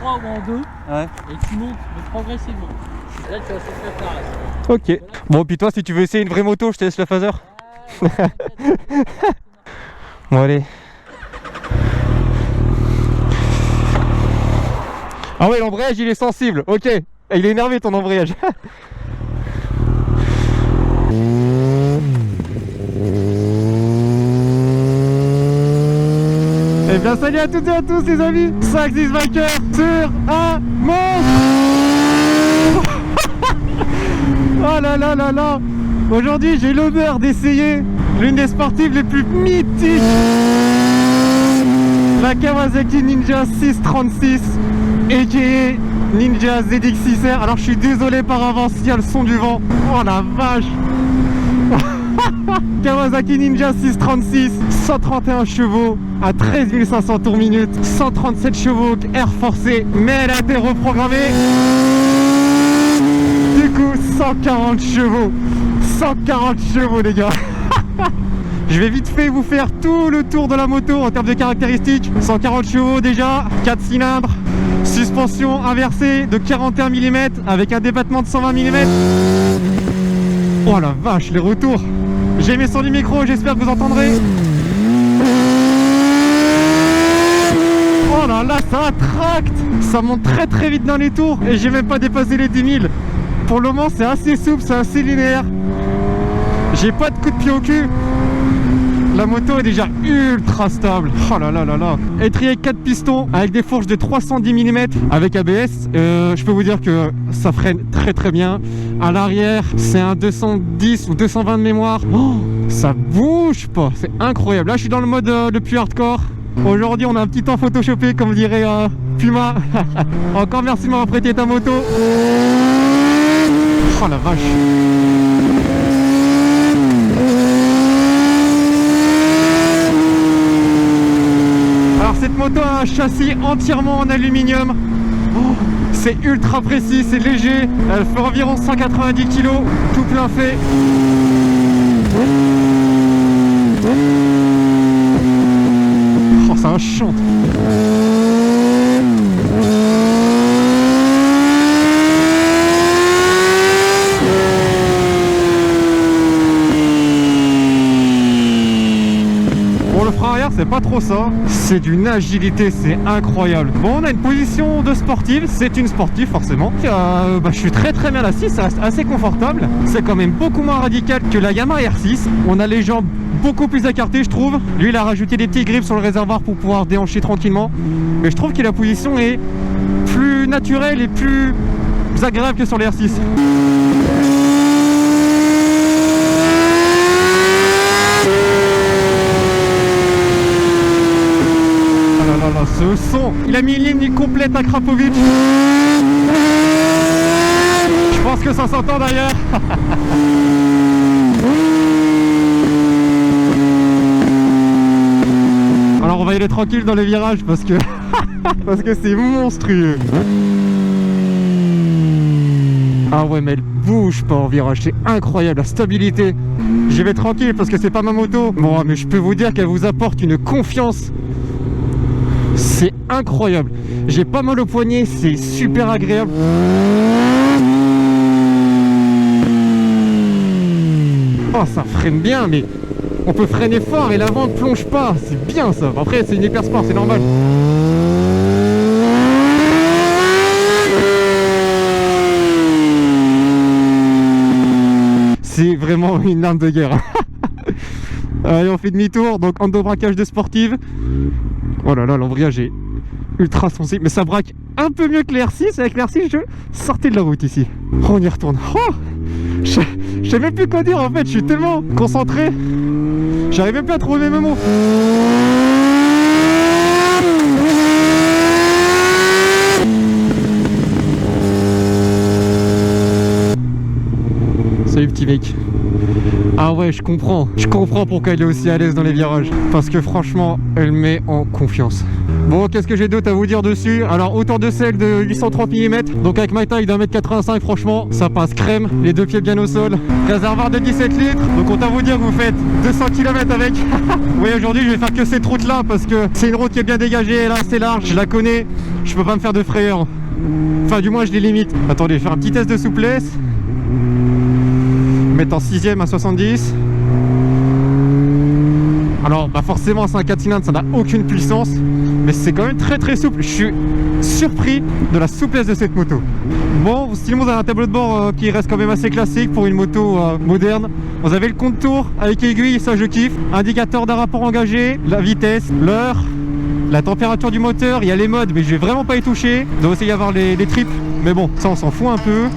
3 ou en 2. Ouais. Et tu montes progressivement. Là, tu vas se préparer. Ok. Bon, puis toi, si tu veux essayer une vraie moto, je te laisse le phaser. Bon, allez. Ah ouais, l'embrayage, il est sensible. Ok. Il est énervé, ton embrayage. Eh bien salut à toutes et à tous les amis, 5-10 vainqueurs sur un monstre. Oh là là là là. Aujourd'hui j'ai l'honneur d'essayer l'une des sportives les plus mythiques, la Kawasaki Ninja 636 aka Ninja ZX6R. Alors je suis désolé par avance s'il y a le son du vent. Oh la vache. Kawasaki Ninja 636, 131 chevaux à 13 500 tours minute, 137 chevaux air forcé, mais elle a été reprogrammée. Du coup 140 chevaux, 140 chevaux les gars. Je vais vite fait vous faire tout le tour de la moto en termes de caractéristiques. 140 chevaux déjà, 4 cylindres, suspension inversée de 41 mm avec un débattement de 120 mm. Oh la vache, les retours. J'ai mis son du micro, j'espère que vous entendrez. Oh là là, ça tracte. Ça monte très très vite dans les tours et j'ai même pas dépassé les 10 000. Pour le moment c'est assez souple, c'est assez linéaire. J'ai pas de coup de pied au cul. La moto est déjà ultra stable. Oh là là là là. Étrier 4 pistons avec des fourches de 310 mm avec ABS. Je peux vous dire que ça freine très très bien. À l'arrière, c'est un 210 ou 220 de mémoire. Oh, ça bouge pas. C'est incroyable. Là, je suis dans le mode le plus hardcore. Aujourd'hui, on a un petit temps photoshopé, comme dirait Puma. Encore merci de m'avoir prêté ta moto. Oh la vache. Cette moto a un châssis entièrement en aluminium. Oh, c'est ultra précis, c'est léger. Elle fait environ 190 kg, tout plein fait. Oh, ça chante. C'est pas trop ça, c'est d'une agilité, c'est incroyable. Bon, on a une position de sportive, c'est une sportive forcément. Je suis très très bien assis, ça reste assez confortable. C'est quand même beaucoup moins radical que la Yamaha R6. On a les jambes beaucoup plus écartées, je trouve. Lui, il a rajouté des petits grips sur le réservoir pour pouvoir déhancher tranquillement. Mais je trouve que la position est plus naturelle et plus agréable que sur les R6. Ce son, il a mis une ligne complète à Krapovic. Je pense que ça s'entend d'ailleurs. Alors on va y aller tranquille dans les virages parce que parce que c'est monstrueux. Ah ouais, mais elle bouge pas en virage, c'est incroyable la stabilité. J'y vais tranquille parce que c'est pas ma moto. Bon, mais je peux vous dire qu'elle vous apporte une confiance. C'est incroyable. J'ai pas mal au poignet, c'est super agréable. Oh, ça freine bien, mais on peut freiner fort et l'avant ne plonge pas. C'est bien ça. Après, c'est une hyper sport, c'est normal. C'est vraiment une arme de guerre. Allez, on fait demi-tour. Donc, endobraquage de sportive. Oh là là, l'embrayage est ultra sensible, mais ça braque un peu mieux que l'R6. Avec l'R6, je sortais de la route ici. Oh, on y retourne. Oh, je sais même plus quoi dire en fait, je suis tellement concentré. J'arrive même plus à trouver mes mots. Salut petit mec. Ah ouais, je comprends pourquoi elle est aussi à l'aise dans les virages. Parce que franchement, elle met en confiance. Bon, qu'est-ce que j'ai d'autre à vous dire dessus? Alors, hauteur de selle de 830 mm. Donc avec ma taille d'1m85, franchement, ça passe crème. Les deux pieds bien au sol. Réservoir de 17 litres. Donc on t'a vous dire que vous faites 200 km avec. Oui, aujourd'hui, je vais faire que cette route-là parce que c'est une route qui est bien dégagée. Elle est assez large, je la connais. je peux pas me faire de frayeur. Enfin, du moins, je les limite. Attendez, faire un petit test de souplesse. Mettre en 6ème à 70. Alors, bah forcément, c'est un 4 cylindres, ça n'a aucune puissance. Mais c'est quand même très très souple. Je suis surpris de la souplesse de cette moto. Bon, sinon vous avez un tableau de bord qui reste quand même assez classique pour une moto moderne. Vous avez le compte tour avec aiguille, ça je kiffe. Indicateur d'un rapport engagé, la vitesse, l'heure, la température du moteur. Il y a les modes, mais je vais vraiment pas y toucher. Il doit aussi y avoir les trips. Mais bon, ça on s'en fout un peu.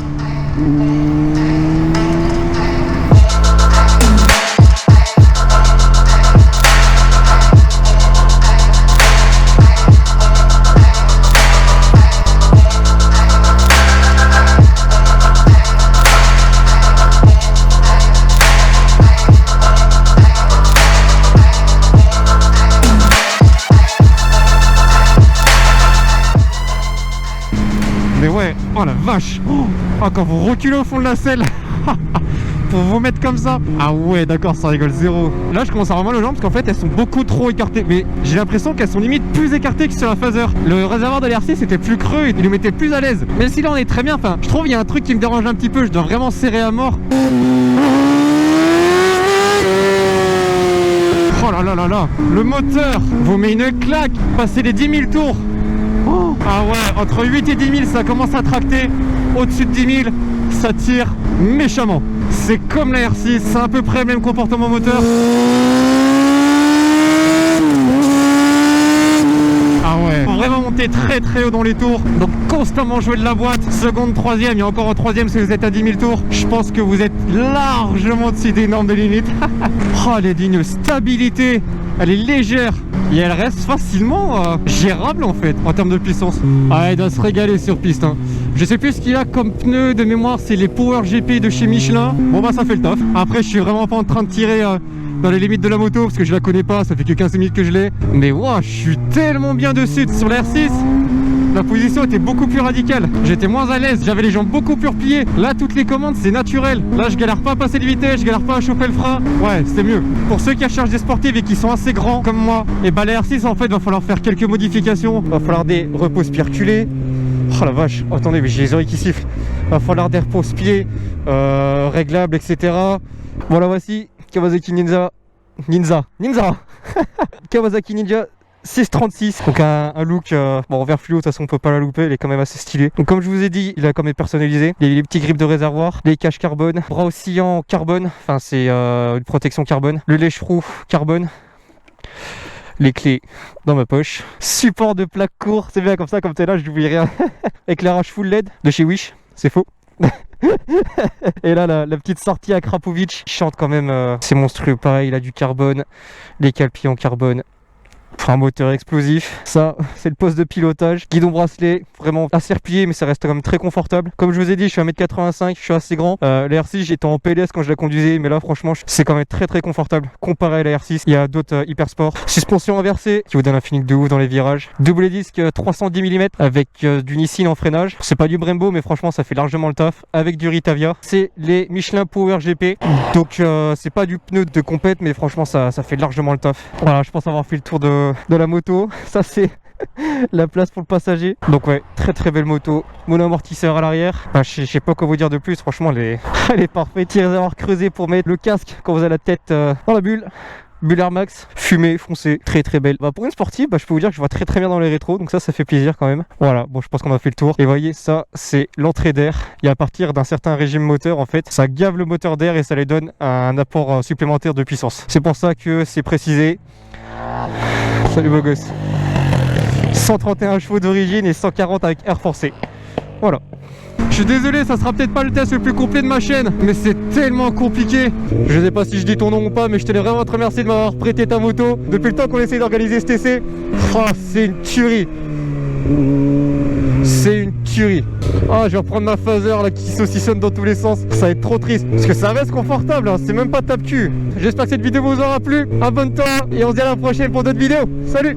Mais ouais, oh la vache. Oh, quand vous reculez au fond de la selle pour vous mettre comme ça. Ah ouais, d'accord, ça rigole zéro. Là je commence à avoir mal aux jambes parce qu'en fait elles sont beaucoup trop écartées. Mais j'ai l'impression qu'elles sont limite plus écartées que sur la Phaser. Le réservoir de l'RC c'était plus creux, il nous mettait plus à l'aise. Même si là on est très bien, enfin je trouve il y a un truc qui me dérange un petit peu. Je dois vraiment serrer à mort. Oh là là là là. Le moteur vous met une claque. Passez les 10 000 tours. Oh. Ah ouais, entre 8 et 10 000 ça commence à tracter. Au-dessus de 10 000 ça tire méchamment. C'est comme la R6, c'est à peu près le même comportement moteur. Ah ouais, faut vraiment monter très très haut dans les tours. Donc constamment jouer de la boîte. Seconde, troisième, il y a encore un troisième si vous êtes à 10 000 tours. Je pense que vous êtes largement au-dessus des normes de limite. Oh, elle est d'une stabilité. Elle est légère. Et elle reste facilement gérable en fait en termes de puissance. Ah, elle doit se régaler sur piste hein. Je sais plus ce qu'il a comme pneus de mémoire, c'est les Power GP de chez Michelin. Bon bah ça fait le taf. Après je suis vraiment pas en train de tirer dans les limites de la moto parce que je la connais pas, ça fait que 15 minutes que je l'ai. Mais waouh, je suis tellement bien dessus. Sur la R6 la position était beaucoup plus radicale. J'étais moins à l'aise, j'avais les jambes beaucoup plus repliées. Là toutes les commandes c'est naturel. Là je galère pas à passer les vitesses, je galère pas à chauffer le frein. Ouais, c'est mieux. Pour ceux qui recherchent des sportives et qui sont assez grands comme moi, et bah la R6 en fait va falloir faire quelques modifications. Va falloir des repose-pieds reculés. Oh la vache, oh, attendez mais j'ai les oreilles qui sifflent. Va falloir des repose-pieds réglables, etc. Bon la voici, Kawasaki Ninja Kawasaki Ninja 636, donc un look bon en vert fluo, de toute façon on peut pas la louper, elle est quand même assez stylée. Donc comme je vous ai dit, il a quand même personnalisé. Il y a les petits grips de réservoir, les caches carbone, bras oscillants carbone, enfin c'est une protection carbone, le lèche-roue carbone, les clés dans ma poche, support de plaque court, c'est bien comme ça, comme t'es là je n'oublie rien. Éclairage full LED de chez Wish, c'est faux. Et là la petite sortie à Krapovic chante quand même, c'est monstrueux. Pareil, il a du carbone, les calpiers en carbone. Un moteur explosif, ça c'est le poste de pilotage, guidon bracelet, vraiment assez replié mais ça reste quand même très confortable. Comme je vous ai dit, je suis 1m85, je suis assez grand. La R6 j'étais en PLS quand je la conduisais, mais là franchement c'est quand même très très confortable comparé à la R6. Il y a d'autres hyper sport. Suspension inversée qui vous donne un feeling de ouf dans les virages. Double disque 310 mm avec du Nissin en freinage. C'est pas du Brembo mais franchement ça fait largement le taf. Avec du Ritavia. C'est les Michelin Power GP. Donc c'est pas du pneu de compète mais franchement ça fait largement le taf. Voilà, je pense avoir fait le tour de la moto. Ça c'est la place pour le passager. Donc ouais, très très belle moto. Mono-amortisseur à l'arrière. Enfin, je sais pas quoi vous dire de plus. Franchement elle est parfaite. Petit réservoir creusé pour mettre le casque quand vous avez la tête dans la bulle. Bulle Air Max, fumée, foncée, très très belle. Bah, pour une sportive, je peux vous dire que je vois très très bien dans les rétros, donc ça fait plaisir quand même. Voilà, bon je pense qu'on a fait le tour. Et voyez, ça c'est l'entrée d'air. Et à partir d'un certain régime moteur, en fait, ça gave le moteur d'air et ça lui donne un apport supplémentaire de puissance. C'est pour ça que c'est précisé. Salut beau gosse. 131 chevaux d'origine et 140 avec air forcé. Voilà. Je suis désolé, ça sera peut-être pas le test le plus complet de ma chaîne, mais c'est tellement compliqué. Je sais pas si je dis ton nom ou pas, mais je tenais vraiment à te remercier de m'avoir prêté ta moto. Depuis le temps qu'on essaie d'organiser ce TC, oh, c'est une tuerie. C'est une tuerie. Ah, je vais reprendre ma Phaser là qui saucissonne dans tous les sens. Ça va être trop triste, parce que ça reste confortable, hein. C'est même pas tape-cul. J'espère que cette vidéo vous aura plu. Abonne-toi et on se dit à la prochaine pour d'autres vidéos. Salut!